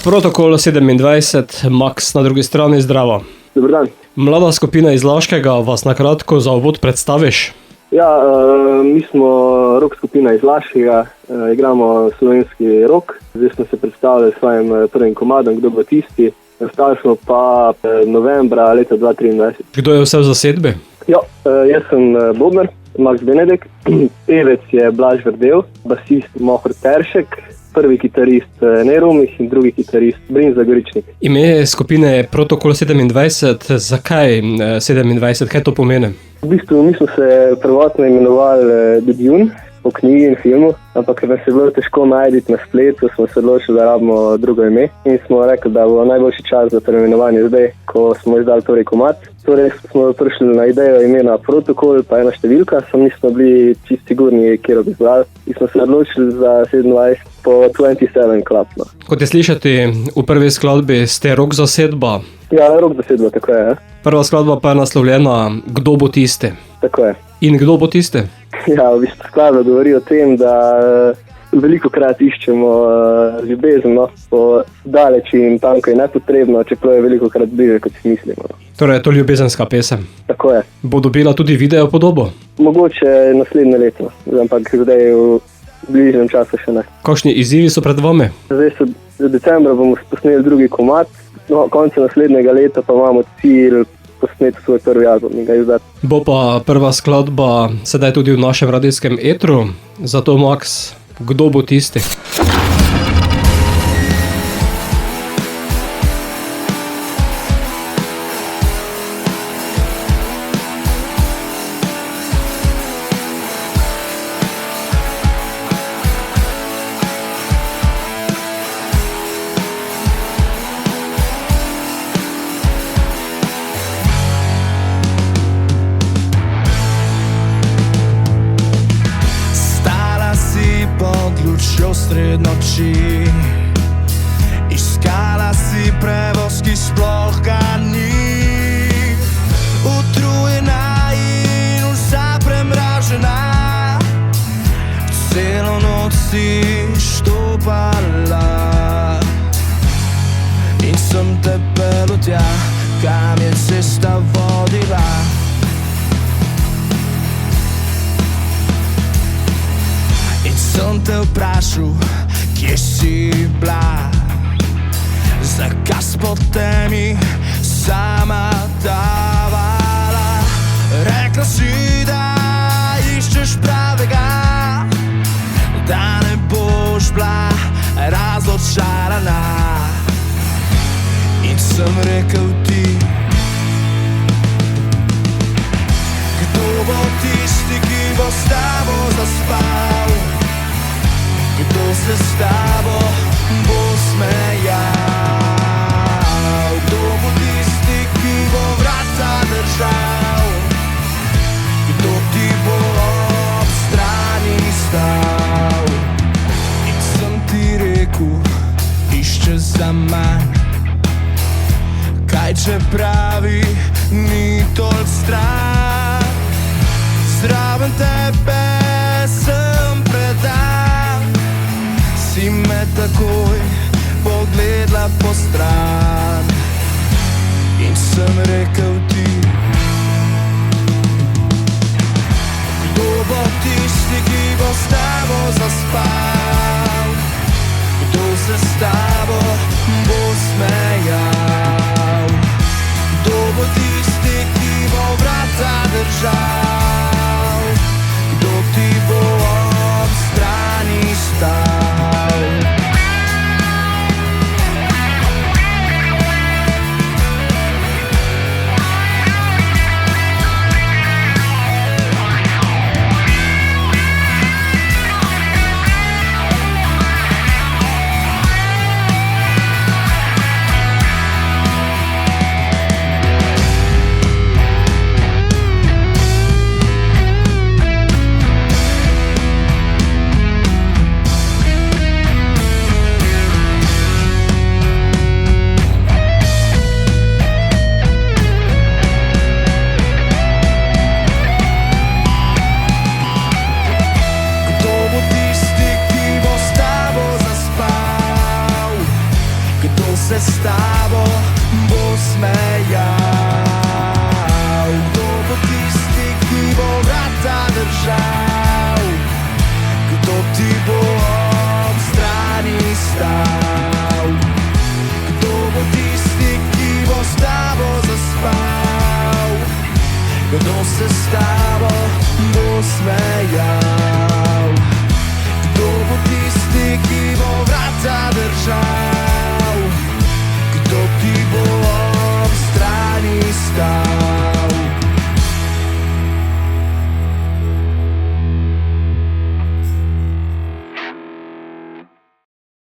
Protokol 27, Max na drugi strani, zdravo. Dober dan. Mlada skupina iz Laškega, vas na kratko za uvod predstaviš? Ja, mi smo rock skupina iz Laškega, igramo slovenski rock. Zdaj smo se predstavili s svojim prvim komadom, Kdo bo tisti. Nastali smo pa novembra leta 2023. Kdo je vse v zasedbi? Ja, jaz sem bobnar, Max Benedek, pevec je Blaž Verdel, basist Mohor Teršek, prvi kitarist Neromih in drugi kitarist Brin Zagoričnik. Ime skupine je Protokol 27, zakaj 27, kaj to pomeni? V bistvu mi smo se prvotno imenovali The Dune, po knjigi in filmu, ampak ker nas je bilo težko najti na spletu, smo se odločili, da rabimo drugo ime in smo rekli, da bo najboljši čas za preimenovanje zdaj, ko smo izdali torej komad. Torej smo prišli na idejo imena Protokol, pa ena številka, samo nismo bili čisto sigurni, kjer bi izbrali. In smo se odločili za 27 po 27 Club. No. Kot je slišati, v prvi skladbi ste rock zasedba. Ja, rock zasedba, tako je. Prva skladba pa je naslovljena Kdo bo tisti? Tako je. In kdo bo tisti? Ja, v bistvu skladba govori o tem, da veliko krat iščemo ljubezen, no, po daleči in tam, ko je nepotrebno, čeprav je veliko krat bliže, kot si mislimo. No. Torej je to ljubezenska pesem. Tako je. Bo dobila tudi video podobo? Mogoče naslednje leto, ampak zdaj v bližnjem času še ne. Kakšni izzivi so pred vami? Zdaj v decembra bomo posneli drugi komad, no, konca naslednjega leta pa imamo cilj posneti svoj prvi album in ga izdati. Bo pa prva skladba sedaj tudi v našem radijskem etru, zato Max, kdo bo tisti? Sred noči iskala si prevoz, ki sploh ga ni. Utrujena in vsa premražena, celo noč si štopala in sem te pel tja, kam je cesta vodila. Sem te vprašal, kje si bila, zakaj s po temi sama davala. Rekla si, da iščeš pravega, da ne boš bila razočarana. In sem rekel ti, kdo bo tisti, ki bo s tabo zaspal, kdo se s tabo bo smejal, kdo bo tisti, ki bo vrata držal, kdo ti bo ob strani stal. In sem ti rekel, išče za manj, kaj če pravi, ni toliko stran. Zraven tebe sem predan, si me takoj pogledala po stran in sem rekel ti, kdo bo tisti, ki bo s tabo zaspal, kdo se s tabo bo smejal, kdo bo tisti, ki bo vrata držal, kdo ti bo ob strani stal. se s tabo bo smejal? Kdo bo tisti, ki bo vrata držal? Kdo ti bo ob strani stal? Kdo bo tisti, ki bo s tabo zaspal? Kdo se s tabo bo smejal? Kdo bo tisti, ki bo vrata držal? Kdo ti bo